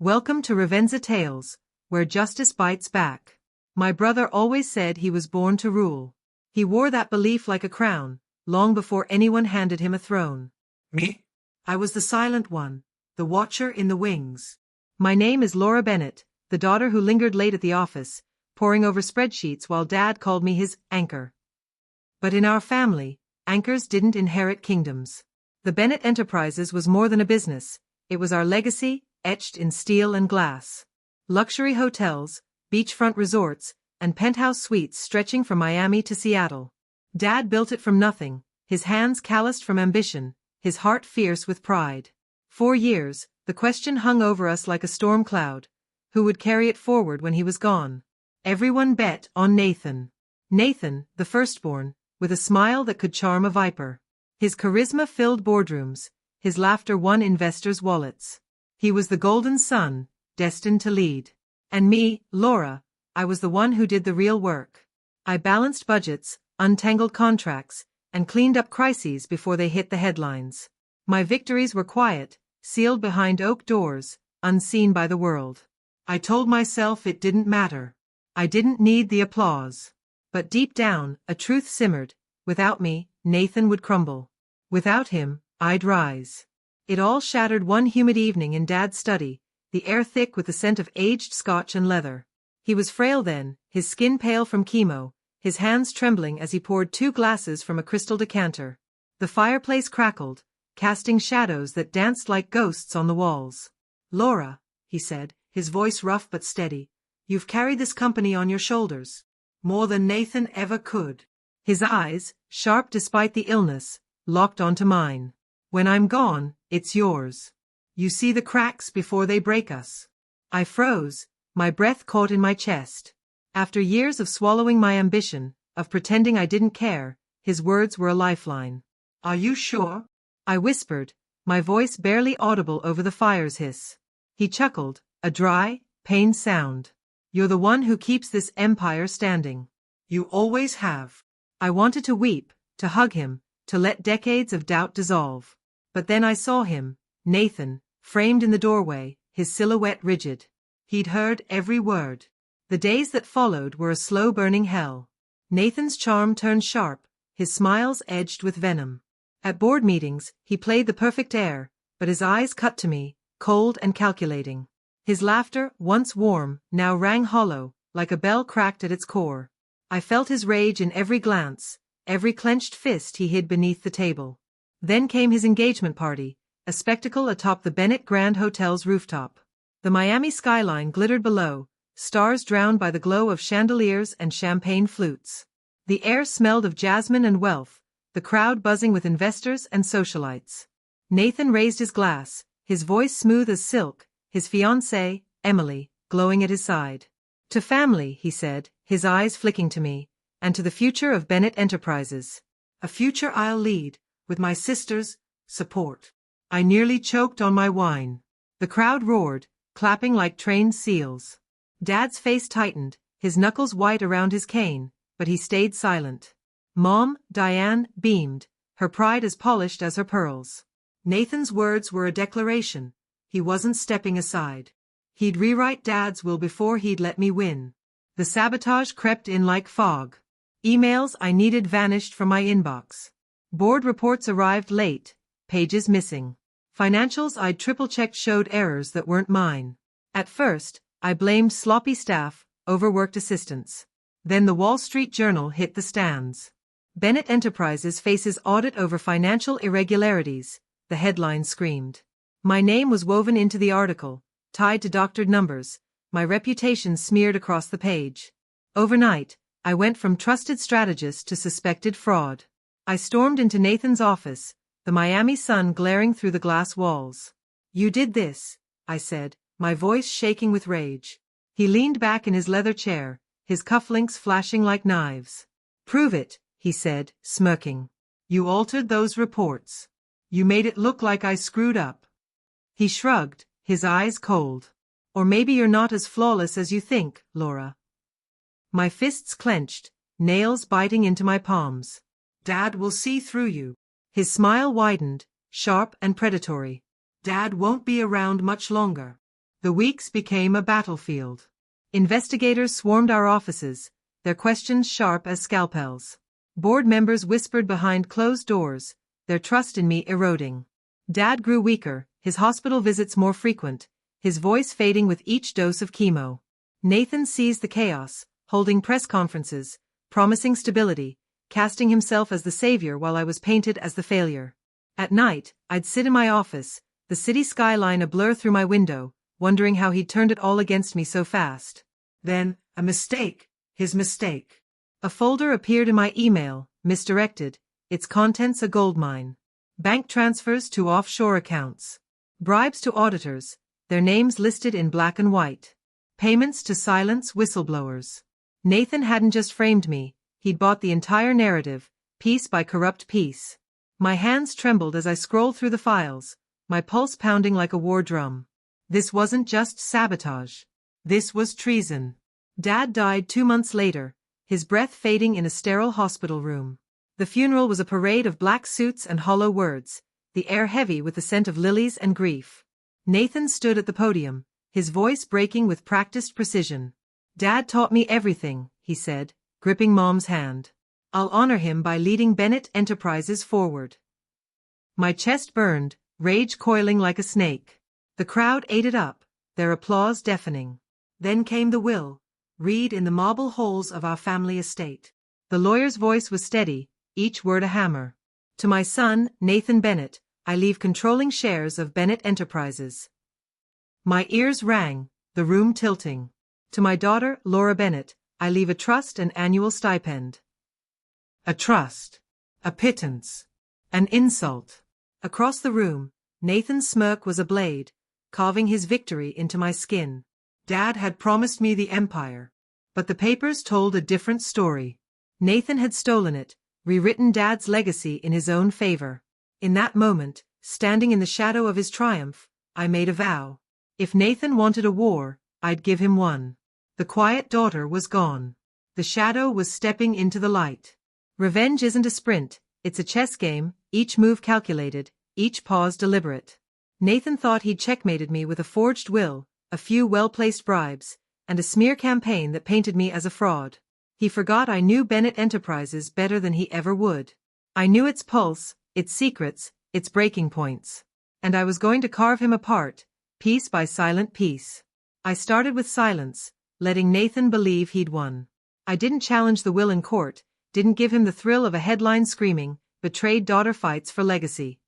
Welcome to Revenza Tales, where justice bites back. My brother always said he was born to rule. He wore that belief like a crown, long before anyone handed him a throne. Me? I was the silent one, the watcher in the wings. My name is Laura Bennett, the daughter who lingered late at the office, poring over spreadsheets while Dad called me his anchor. But in our family, anchors didn't inherit kingdoms. The Bennett Enterprises was more than a business, it was our legacy, etched in steel and glass. Luxury hotels, beachfront resorts, and penthouse suites stretching from Miami to Seattle. Dad built it from nothing, his hands calloused from ambition, his heart fierce with pride. For years, the question hung over us like a storm cloud: who would carry it forward when he was gone? Everyone bet on Nathan. Nathan, the firstborn, with a smile that could charm a viper. His charisma filled boardrooms, his laughter won investors' wallets. He was the golden son, destined to lead. And me, Laura, I was the one who did the real work. I balanced budgets, untangled contracts, and cleaned up crises before they hit the headlines. My victories were quiet, sealed behind oak doors, unseen by the world. I told myself it didn't matter. I didn't need the applause. But deep down, a truth simmered: without me, Nathan would crumble. Without him, I'd rise. It all shattered one humid evening in Dad's study, the air thick with the scent of aged scotch and leather. He was frail then, his skin pale from chemo, his hands trembling as he poured 2 glasses from a crystal decanter. The fireplace crackled, casting shadows that danced like ghosts on the walls. "Laura," he said, his voice rough but steady, "you've carried this company on your shoulders. More than Nathan ever could." His eyes, sharp despite the illness, locked onto mine. "When I'm gone, it's yours. You see the cracks before they break us." I froze, my breath caught in my chest. After years of swallowing my ambition, of pretending I didn't care, his words were a lifeline. "Are you sure?" I whispered, my voice barely audible over the fire's hiss. He chuckled, a dry, pained sound. "You're the one who keeps this empire standing. You always have." I wanted to weep, to hug him, to let decades of doubt dissolve. But then I saw him, Nathan, framed in the doorway, his silhouette rigid. He'd heard every word. The days that followed were a slow-burning hell. Nathan's charm turned sharp, his smiles edged with venom. At board meetings, he played the perfect air, but his eyes cut to me, cold and calculating. His laughter, once warm, now rang hollow, like a bell cracked at its core. I felt his rage in every glance, every clenched fist he hid beneath the table. Then came his engagement party, a spectacle atop the Bennett Grand Hotel's rooftop. The Miami skyline glittered below, stars drowned by the glow of chandeliers and champagne flutes. The air smelled of jasmine and wealth, the crowd buzzing with investors and socialites. Nathan raised his glass, his voice smooth as silk, his fiancée, Emily, glowing at his side. "To family," he said, his eyes flicking to me, "and to the future of Bennett Enterprises. A future I'll lead, with my sister's support." I nearly choked on my wine. The crowd roared, clapping like trained seals. Dad's face tightened, his knuckles white around his cane, but he stayed silent. Mom, Diane, beamed, her pride as polished as her pearls. Nathan's words were a declaration. He wasn't stepping aside. He'd rewrite Dad's will before he'd let me win. The sabotage crept in like fog. Emails I needed vanished from my inbox. Board reports arrived late, pages missing. Financials I'd triple-checked showed errors that weren't mine. At first, I blamed sloppy staff, overworked assistants. Then the Wall Street Journal hit the stands. "Bennett Enterprises faces audit over financial irregularities," the headline screamed. My name was woven into the article, tied to doctored numbers, my reputation smeared across the page. Overnight, I went from trusted strategist to suspected fraud. I stormed into Nathan's office, the Miami sun glaring through the glass walls. "You did this," I said, my voice shaking with rage. He leaned back in his leather chair, his cufflinks flashing like knives. "Prove it," he said, smirking. "You altered those reports. You made it look like I screwed up." He shrugged, his eyes cold. "Or maybe you're not as flawless as you think, Laura." My fists clenched, nails biting into my palms. "Dad will see through you." His smile widened, sharp and predatory. "Dad won't be around much longer. The weeks became a battlefield. Investigators swarmed our offices, their questions sharp as scalpels. Board members whispered behind closed doors, their trust in me eroding. Dad grew weaker, his hospital visits more frequent, his voice fading with each dose of chemo. Nathan seized the chaos, holding press conferences, promising stability, casting himself as the savior while I was painted as the failure. At night, I'd sit in my office, the city skyline a blur through my window, wondering how he'd turned it all against me so fast. Then, a mistake, his mistake. A folder appeared in my email, misdirected, its contents a goldmine. Bank transfers to offshore accounts. Bribes to auditors, their names listed in black and white. Payments to silence whistleblowers. Nathan hadn't just framed me, he'd bought the entire narrative, piece by corrupt piece. My hands trembled as I scrolled through the files, my pulse pounding like a war drum. This wasn't just sabotage. This was treason. Dad died 2 months later, his breath fading in a sterile hospital room. The funeral was a parade of black suits and hollow words, the air heavy with the scent of lilies and grief. Nathan stood at the podium, his voice breaking with practiced precision. Dad taught me everything, he said, gripping Mom's hand. I'll honor him by leading Bennett Enterprises forward. My chest burned, rage coiling like a snake. The crowd ate it up, their applause deafening. Then came the will, read in the marble halls of our family estate. The lawyer's voice was steady, each word a hammer. To my son, Nathan Bennett, I leave controlling shares of Bennett Enterprises. My ears rang, the room tilting. To my daughter, Laura Bennett, I leave a trust and annual stipend. A trust. A pittance. An insult. Across the room, Nathan's smirk was a blade, carving his victory into my skin. Dad had promised me the empire. But the papers told a different story. Nathan had stolen it, rewritten Dad's legacy in his own favor. In that moment, standing in the shadow of his triumph, I made a vow. If Nathan wanted a war, I'd give him one. The quiet daughter was gone. The shadow was stepping into the light. Revenge isn't a sprint, it's a chess game, each move calculated, each pause deliberate. Nathan thought he'd checkmated me with a forged will, a few well-placed bribes, and a smear campaign that painted me as a fraud. He forgot I knew Bennett Enterprises better than he ever would. I knew its pulse, its secrets, its breaking points. And I was going to carve him apart, piece by silent piece. I started with silence, letting Nathan believe he'd won. I didn't challenge the will in court, didn't give him the thrill of a headline screaming, "Betrayed daughter fights for legacy."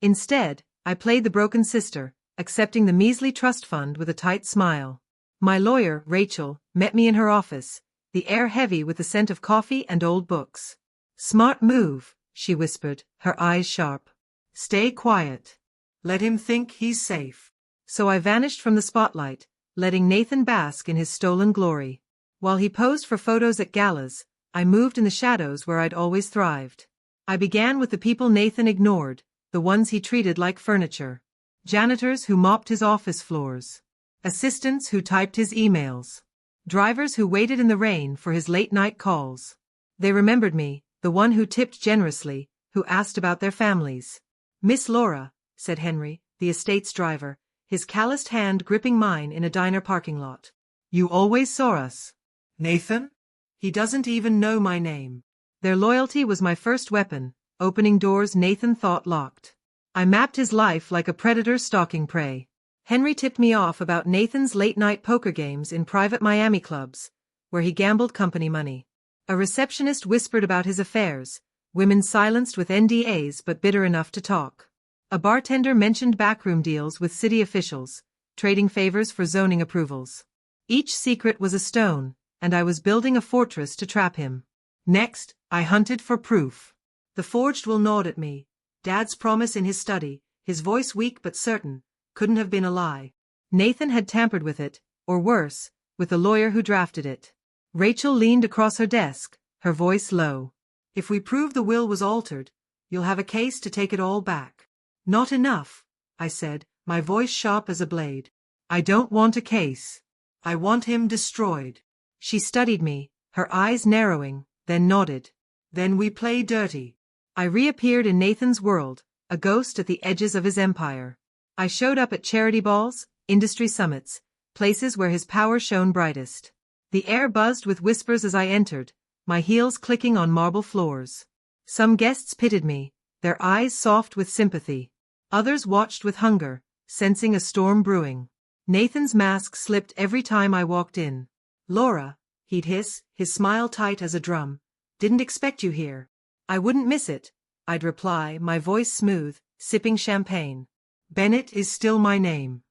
Instead, I played the broken sister, accepting the measly trust fund with a tight smile. My lawyer, Rachel, met me in her office, the air heavy with the scent of coffee and old books. "Smart move," she whispered, her eyes sharp. "Stay quiet. Let him think he's safe." So I vanished from the spotlight, letting Nathan bask in his stolen glory. While he posed for photos at galas, I moved in the shadows where I'd always thrived. I began with the people Nathan ignored, the ones he treated like furniture. Janitors who mopped his office floors. Assistants who typed his emails. Drivers who waited in the rain for his late-night calls. They remembered me, the one who tipped generously, who asked about their families. "Miss Laura," said Henry, the estate's driver, his calloused hand gripping mine in a diner parking lot. "You always saw us." "Nathan? He doesn't even know my name." Their loyalty was my first weapon, opening doors Nathan thought locked. I mapped his life like a predator stalking prey. Henry tipped me off about Nathan's late-night poker games in private Miami clubs, where he gambled company money. A receptionist whispered about his affairs, women silenced with NDAs but bitter enough to talk. A bartender mentioned backroom deals with city officials, trading favors for zoning approvals. Each secret was a stone, and I was building a fortress to trap him. Next, I hunted for proof. The forged will gnawed at me. Dad's promise in his study, his voice weak but certain, couldn't have been a lie. Nathan had tampered with it, or worse, with the lawyer who drafted it. Rachel leaned across her desk, her voice low. "If we prove the will was altered, you'll have a case to take it all back." "Not enough," I said, my voice sharp as a blade. "I don't want a case. I want him destroyed." She studied me, her eyes narrowing, then nodded. "Then we play dirty." I reappeared in Nathan's world, a ghost at the edges of his empire. I showed up at charity balls, industry summits, places where his power shone brightest. The air buzzed with whispers as I entered, my heels clicking on marble floors. Some guests pitied me, their eyes soft with sympathy. Others watched with hunger, sensing a storm brewing. Nathan's mask slipped every time I walked in. "Laura," he'd hiss, his smile tight as a drum. "Didn't expect you here." "I wouldn't miss it," I'd reply, my voice smooth, sipping champagne. "Bennett is still my name."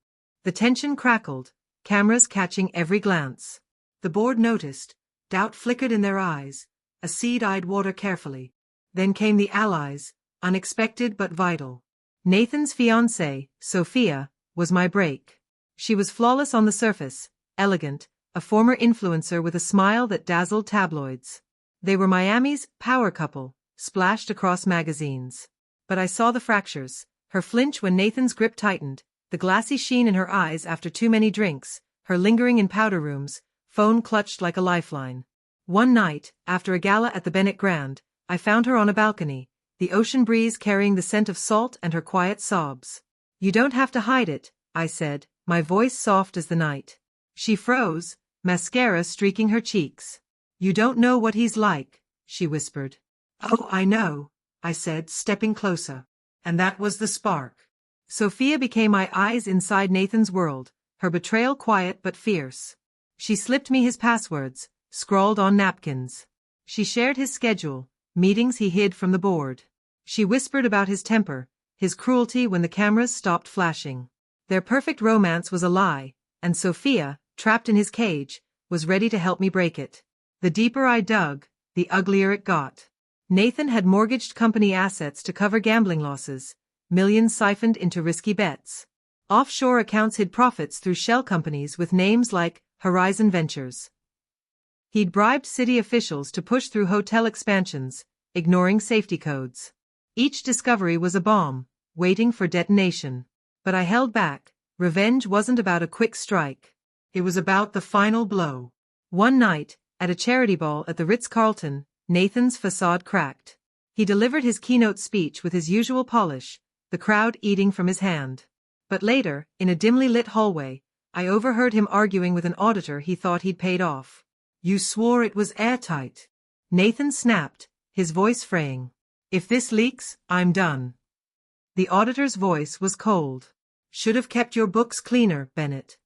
The tension crackled, cameras catching every glance. The board noticed, doubt flickered in their eyes, a seed I'd water carefully. Then came the allies, unexpected but vital. Nathan's fiancée, Sophia, was my break. She was flawless on the surface, elegant, a former influencer with a smile that dazzled tabloids. They were Miami's power couple, splashed across magazines. But I saw the fractures, her flinch when Nathan's grip tightened, the glassy sheen in her eyes after too many drinks, her lingering in powder rooms, phone clutched like a lifeline. One night, after a gala at the Bennett Grand, I found her on a balcony, the ocean breeze carrying the scent of salt and her quiet sobs. "You don't have to hide it," I said, my voice soft as the night. She froze, mascara streaking her cheeks. "You don't know what he's like," she whispered. "Oh, I know," I said, stepping closer. And that was the spark. Sophia became my eyes inside Nathan's world, her betrayal quiet but fierce. She slipped me his passwords, scrawled on napkins. She shared his schedule, meetings he hid from the board. She whispered about his temper, his cruelty when the cameras stopped flashing. Their perfect romance was a lie, and Sophia, trapped in his cage, was ready to help me break it. The deeper I dug, the uglier it got. Nathan had mortgaged company assets to cover gambling losses, millions siphoned into risky bets. Offshore accounts hid profits through shell companies with names like Horizon Ventures. He'd bribed city officials to push through hotel expansions, ignoring safety codes. Each discovery was a bomb, waiting for detonation. But I held back. Revenge wasn't about a quick strike. It was about the final blow. One night, at a charity ball at the Ritz-Carlton, Nathan's facade cracked. He delivered his keynote speech with his usual polish, the crowd eating from his hand. But later, in a dimly lit hallway, I overheard him arguing with an auditor he thought he'd paid off. "You swore it was airtight." Nathan snapped, his voice fraying. "If this leaks, I'm done." The auditor's voice was cold. "Should have kept your books cleaner, Bennett."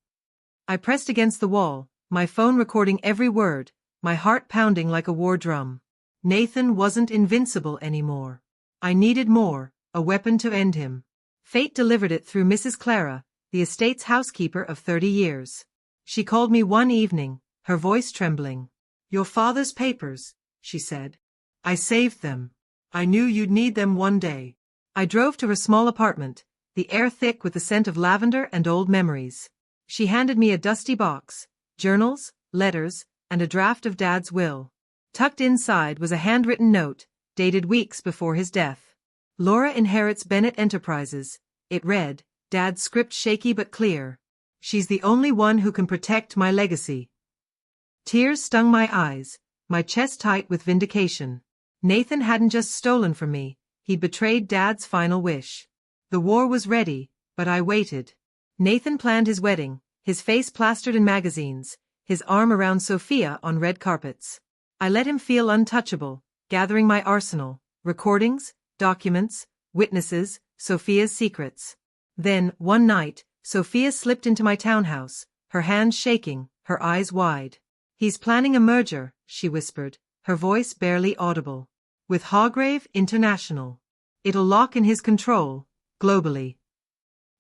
I pressed against the wall, my phone recording every word, my heart pounding like a war drum. Nathan wasn't invincible anymore. I needed more, a weapon to end him. Fate delivered it through Mrs. Clara, the estate's housekeeper of 30 years. She called me one evening, her voice trembling. "Your father's papers," she said. "I saved them. I knew you'd need them one day." I drove to her small apartment, the air thick with the scent of lavender and old memories. She handed me a dusty box, journals, letters, and a draft of Dad's will. Tucked inside was a handwritten note, dated weeks before his death. "Laura inherits Bennett Enterprises," it read, Dad's script shaky but clear. "She's the only one who can protect my legacy." Tears stung my eyes, my chest tight with vindication. Nathan hadn't just stolen from me, he'd betrayed Dad's final wish. The war was ready, but I waited. Nathan planned his wedding, his face plastered in magazines, his arm around Sophia on red carpets. I let him feel untouchable, gathering my arsenal, recordings, documents, witnesses, Sophia's secrets. Then, one night, Sophia slipped into my townhouse, her hands shaking, her eyes wide. "He's planning a merger," she whispered, her voice barely audible. "With Hargrave International. It'll lock in his control, globally."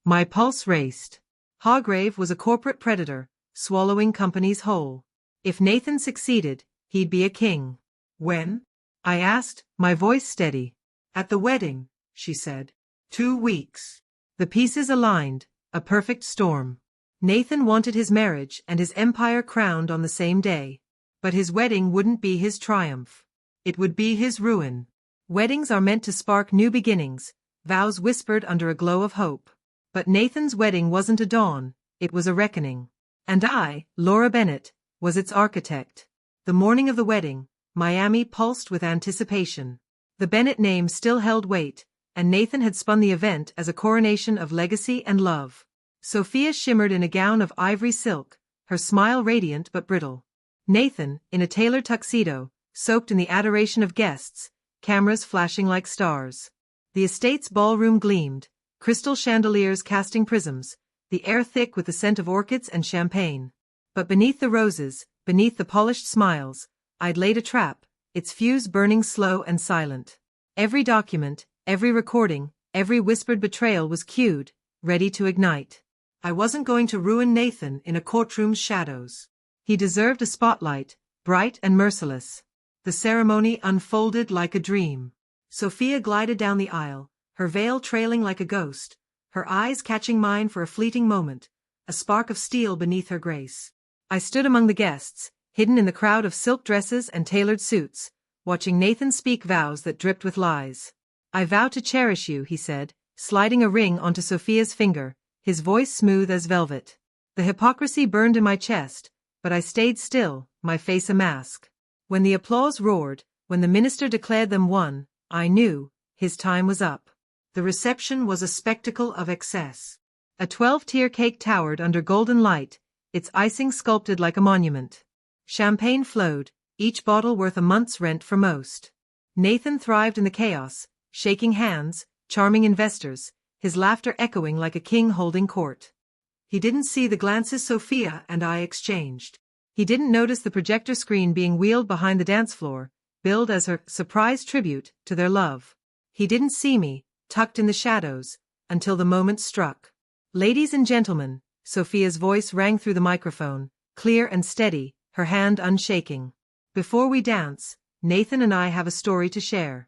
My pulse raced. Hargrave was a corporate predator, swallowing companies whole. If Nathan succeeded, he'd be a king. "When?" I asked, my voice steady. "At the wedding," she said. 2 weeks. The pieces aligned, a perfect storm. Nathan wanted his marriage and his empire crowned on the same day. But his wedding wouldn't be his triumph. It would be his ruin. Weddings are meant to spark new beginnings, vows whispered under a glow of hope. But Nathan's wedding wasn't a dawn, it was a reckoning. And I, Laura Bennett, was its architect. The morning of the wedding, Miami pulsed with anticipation. The Bennett name still held weight, and Nathan had spun the event as a coronation of legacy and love. Sophia shimmered in a gown of ivory silk, her smile radiant but brittle. Nathan, in a tailored tuxedo, soaked in the adoration of guests, cameras flashing like stars. The estate's ballroom gleamed, crystal chandeliers casting prisms, the air thick with the scent of orchids and champagne. But beneath the roses, beneath the polished smiles, I'd laid a trap, its fuse burning slow and silent. Every document, every recording, every whispered betrayal was cued, ready to ignite. I wasn't going to ruin Nathan in a courtroom's shadows. He deserved a spotlight, bright and merciless. The ceremony unfolded like a dream. Sophia glided down the aisle, her veil trailing like a ghost, her eyes catching mine for a fleeting moment, a spark of steel beneath her grace. I stood among the guests, hidden in the crowd of silk dresses and tailored suits, watching Nathan speak vows that dripped with lies. "I vow to cherish you," he said, sliding a ring onto Sophia's finger, his voice smooth as velvet. The hypocrisy burned in my chest, but I stayed still, my face a mask. When the applause roared, when the minister declared them won, I knew his time was up. The reception was a spectacle of excess. A 12-tier cake towered under golden light, its icing sculpted like a monument. Champagne flowed, each bottle worth a month's rent for most. Nathan thrived in the chaos, shaking hands, charming investors, his laughter echoing like a king holding court. He didn't see the glances Sophia and I exchanged. He didn't notice the projector screen being wheeled behind the dance floor, billed as her surprise tribute to their love. He didn't see me, tucked in the shadows, until the moment struck. "Ladies and gentlemen," Sophia's voice rang through the microphone, clear and steady, her hand unshaking. "Before we dance, Nathan and I have a story to share."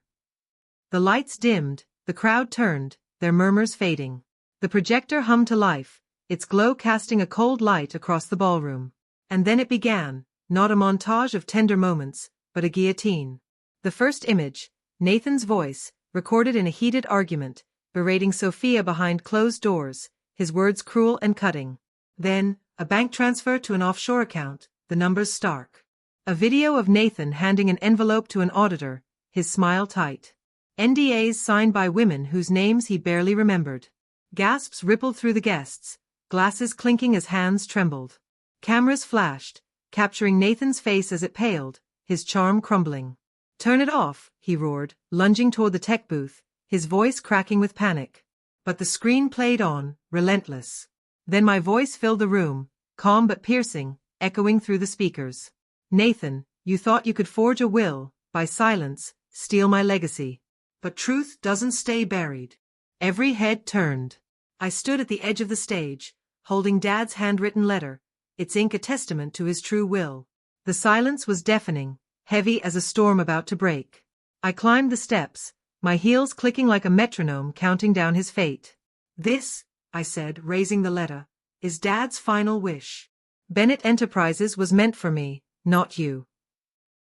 The lights dimmed, the crowd turned, their murmurs fading. The projector hummed to life, its glow casting a cold light across the ballroom. And then it began, not a montage of tender moments, but a guillotine. The first image, Nathan's voice, recorded in a heated argument, berating Sophia behind closed doors, his words cruel and cutting. Then, a bank transfer to an offshore account, the numbers stark. A video of Nathan handing an envelope to an auditor, his smile tight. NDAs signed by women whose names he barely remembered. Gasps rippled through the guests, glasses clinking as hands trembled. Cameras flashed, capturing Nathan's face as it paled, his charm crumbling. "Turn it off," he roared, lunging toward the tech booth, his voice cracking with panic. But the screen played on, relentless. Then my voice filled the room, calm but piercing, echoing through the speakers. "Nathan, you thought you could forge a will, by silence, steal my legacy. But truth doesn't stay buried." Every head turned. I stood at the edge of the stage, holding Dad's handwritten letter, its ink a testament to his true will. The silence was deafening, heavy as a storm about to break. I climbed the steps, my heels clicking like a metronome counting down his fate. "This," I said, raising the letter, "is Dad's final wish. Bennett Enterprises was meant for me, not you."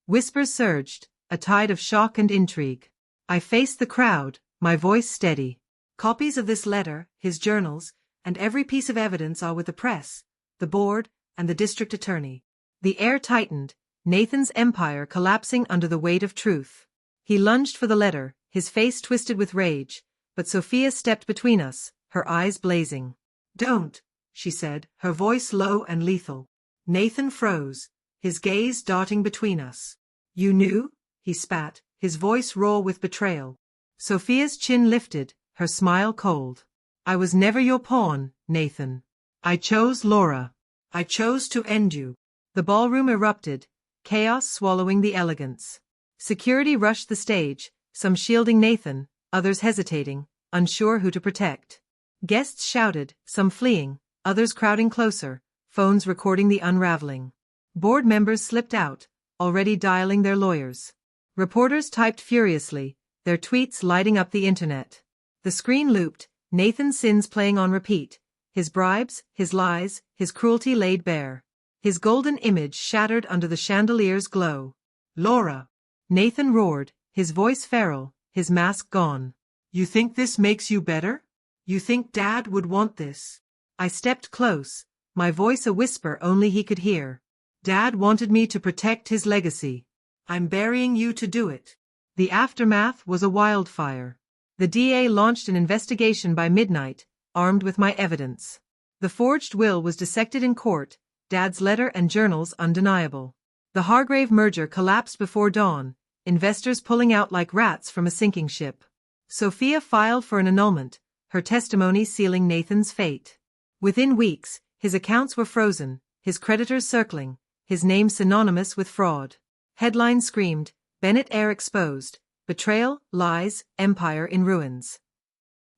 Whispers surged, a tide of shock and intrigue. I faced the crowd, my voice steady. "Copies of this letter, his journals, and every piece of evidence are with the press, the board, and the district attorney." The air tightened, Nathan's empire collapsing under the weight of truth. He lunged for the letter, his face twisted with rage, but Sophia stepped between us, her eyes blazing. "Don't," she said, her voice low and lethal. Nathan froze, his gaze darting between us. "You knew?" he spat, his voice raw with betrayal. Sophia's chin lifted, her smile cold. "I was never your pawn, Nathan. I chose Laura. I chose to end you." The ballroom erupted, chaos swallowing the elegance. Security rushed the stage, some shielding Nathan, others hesitating, unsure who to protect. Guests shouted, some fleeing, others crowding closer, phones recording the unraveling. Board members slipped out, already dialing their lawyers. Reporters typed furiously, their tweets lighting up the internet. The screen looped, Nathan's sins playing on repeat, his bribes, his lies, his cruelty laid bare. His golden image shattered under the chandelier's glow. "Laura!" Nathan roared, his voice feral, his mask gone. "You think this makes you better? You think Dad would want this?" I stepped close, my voice a whisper only he could hear. "Dad wanted me to protect his legacy. I'm burying you to do it." The aftermath was a wildfire. The DA launched an investigation by midnight, armed with my evidence. The forged will was dissected in court, Dad's letter and journals undeniable. The Hargrave merger collapsed before dawn, investors pulling out like rats from a sinking ship. Sophia filed for an annulment, her testimony sealing Nathan's fate. Within weeks, his accounts were frozen, his creditors circling, his name synonymous with fraud. Headlines screamed, Bennett heir exposed, betrayal, lies, empire in ruins.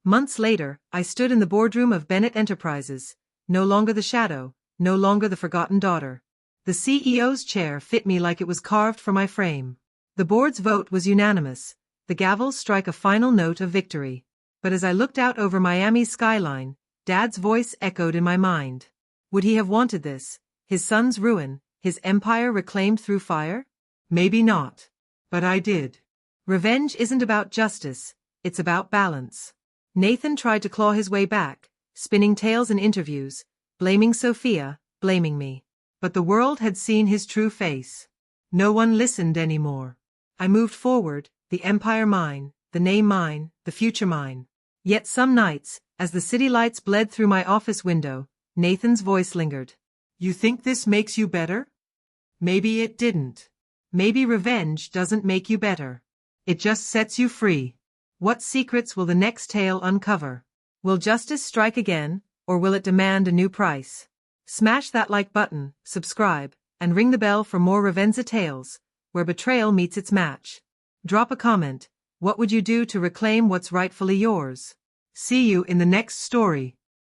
Months later, I stood in the boardroom of Bennett Enterprises, no longer the shadow, no longer the forgotten daughter. The CEO's chair fit me like it was carved for my frame. The board's vote was unanimous, the gavels strike a final note of victory. But as I looked out over Miami's skyline, Dad's voice echoed in my mind. Would he have wanted this? His son's ruin, his empire reclaimed through fire? Maybe not. But I did. Revenge isn't about justice, it's about balance. Nathan tried to claw his way back, spinning tales in interviews, blaming Sophia, blaming me. But the world had seen his true face. No one listened anymore. I moved forward, the empire mine, the name mine, the future mine. Yet some nights, as the city lights bled through my office window, Nathan's voice lingered. You think this makes you better? Maybe it didn't. Maybe revenge doesn't make you better. It just sets you free. What secrets will the next tale uncover? Will justice strike again, or will it demand a new price? Smash that like button, subscribe, and ring the bell for more Revenza tales, where betrayal meets its match. Drop a comment. What would you do to reclaim what's rightfully yours? See you in the next story.